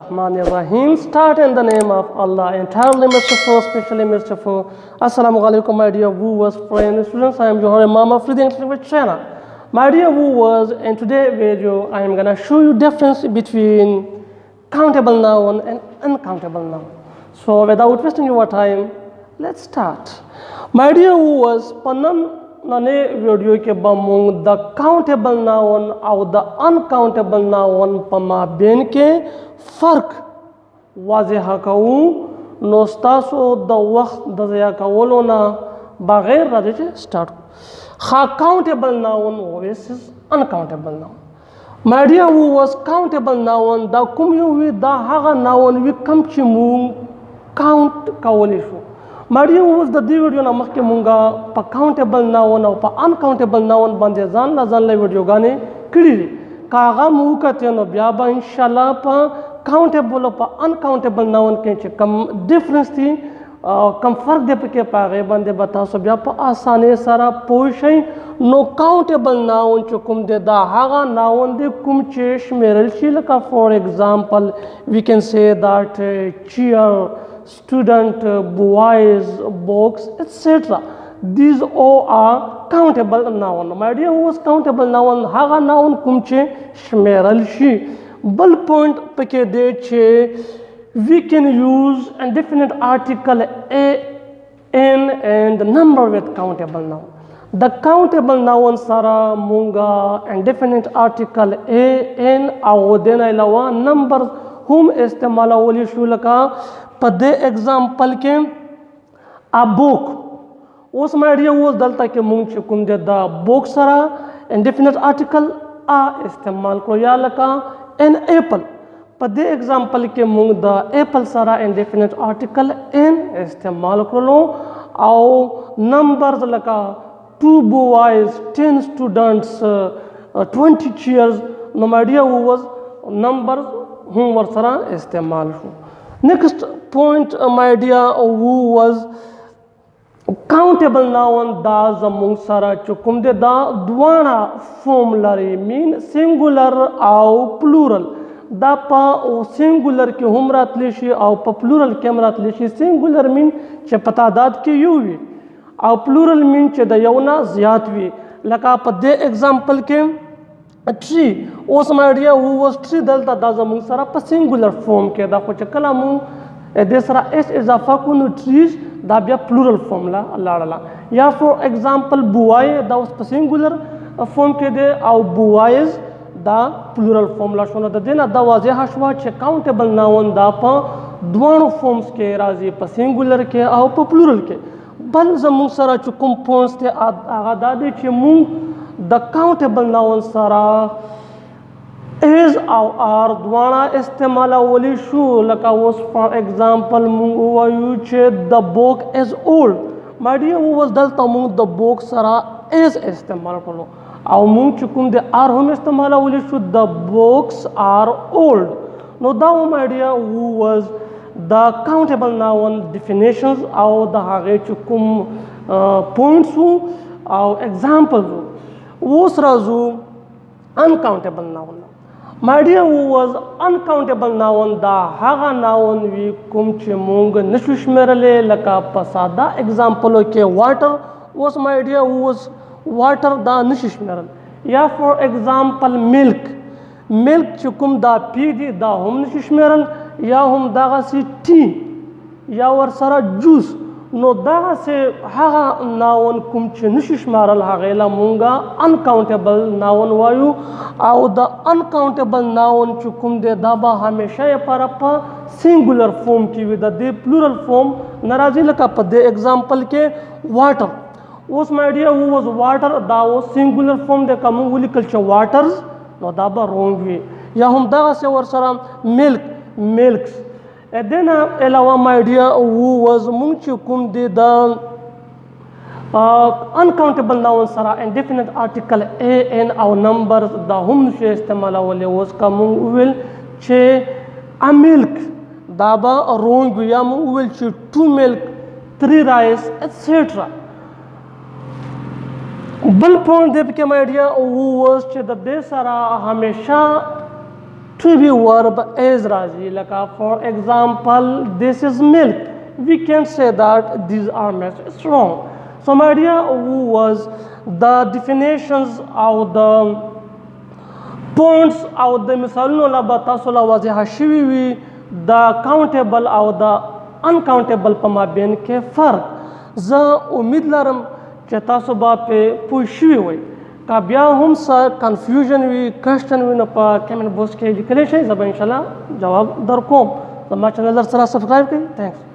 Rahim. Start in the name of Allah, entirely merciful, specially merciful. Assalamu alaikum, my dear viewers, friends, students. I am Johar, Imam of Reading Language channel. My dear viewers, in today's video, I am gonna show you difference between countable noun and uncountable noun. So, without wasting your time, let's start. My dear viewers, panam nane video ke bamung the countable noun or the uncountable noun pama ben ke فرق واضح کوو نو ستاسو د وخت د ضایع کولو نه بغیر راځي چې سٹارټ خا countable noun versus uncountable noun. My dear viewers, countable noun دا کوم یو وي دا هغه noun وي کم چې مونږ count کولی شو. My dear viewers, د دې ویډیو نه مخکې مونږه په countable noun او په uncountable noun باندې ځان له ویډیوګانې کړي دي. که هغه مو وکتې نو بیا به انشاءالله په countable او په uncountable noun کې چې کم ډیفرنس دي کم فرق دی پکې په هغې باندې به تاسو بیا په اسانۍ سره پوه شئ. نو countable noun چې کوم دی دا هغه noun دی کوم چې شمیرل شي لکه فور ایگزامپل we can say that chair, student, boys, books, etc. These all are countable noun. My dear viewers, countable noun هغه noun کوم چې شمیرل شي. بل پوینټ پکې دی چې we can use indefinite article an and number with countable noun. د countable noun سره مونږه indefinite article an او د نه علاوه نمبر هم استعمالولی شو لکه په دې اگزامپل کې a book. اوس my dear viewers دلته کې مونږ چې کوم دی د book سره indefinite article a استعمال کړو یا لکه an apple. په دې اگزامپل کې موږ د apple سره indefinite article an استعمال کړلو او numbers لکه 2 boys, 10 students, 20 chairs. نو my dear viewers numbers هم ورسره استعمال شو. next point my dear viewers, countable noun دا زمونږ سره چې کوم دی دا دواړه فورم لري مین سنګولر او پلورل. دا په سنګولر کې هم راتلی شي او په پلورل کې هم راتلی شي. سنګولر مین چې په تعداد کې یو وي او پلورل مین چې د یو نه زیات وي لکه په دې اگزامپل کې ټری. اوس my dear viewers ټری دلته دا زمونږ سره په سنګولر فورم کې دا خو چې کله مونږ دې سره اس اضافه کو نو ټریز دا بیا پلورل فورم لا لاړه. یا فور ایگزامپل بوای دا اوس په سنګولر فورم کې دی او بوایز دا پلورل فورم لا شو. نو د دې نه دا واضحه شوه چې countable noun دا په دواړو فورمز کې راځي په سنګولر کې او په پلورل کې. بل زموږ سره چې کوم پوینټس دی هغه دا دی چې موږ د countable noun سره is او are دواړه استعمالولی شو لکه اوس فار ایگزامپل موږ ووایو چې the book is old. my dear viewers دلته موږ د book سره is استعمال کړو او موږ چې کوم د are هم استعمالولی شو the books are old. نو دا my dear viewers د countable noun definitions او د هغې چې کوم پوینټس وو او ایگزامپل وو. اوس راځو uncountable noun. My dear viewers, uncountable noun دا هغه noun وي کوم چې مونږ نشو شمیرلی لکه په ساده اگزامپلو کې واټر. اوس my dear viewers واټر دا نشي شمیرل. یا فور ایگزامپل ملک چې کوم دا پی دی دا هم نشي شمیرل یا هم دغسې ټي یا ورسره جوس. نو دغسې هغه ناون کوم چې نشي شمارل هغې له مونږه uncountable noun وایو او د uncountable noun چې کوم دی دا به همیشه لپاره په سنګولر فورم کې وي د دې پلورل فورم نه راځي لکه په دې اگزامپل کې واټر. اوس my dear viewers واټر دا اوس سنګولر فورم دی که مونږ ولیکل چې واټرز نو دا به رونګ وي یا هم دغسې ورسره ملکس. دین علاوه my dear viewers مونږ چې کوم دی د uncountable noun سره indefinite article an او numbers دا هم نشي استعمالولی. اوس که مونږ وویل چې a milk دا به رونګ وي یا مونږ وویل چې 2 milk 3 rice etc. بل پوینټ دی پکې my dear viewers چې د دې سره همیشه to be verb is razi. Like for example, this is milk. We can say that these are milk. It's wrong. So my dear was the definitions of the points of the misalno la batasula was hashiwi the countable or the uncountable pama ben ke farq za umid laram چې تاسو به پې پوه شوي وئ که بیا هم څه کنفیوژن وي کوشچن وي نو په کمنټ باکس کې لیکلی شئ زه به انشاءالله جواب در کوم زما چینل سره سبسکرایب کړئ تھینکس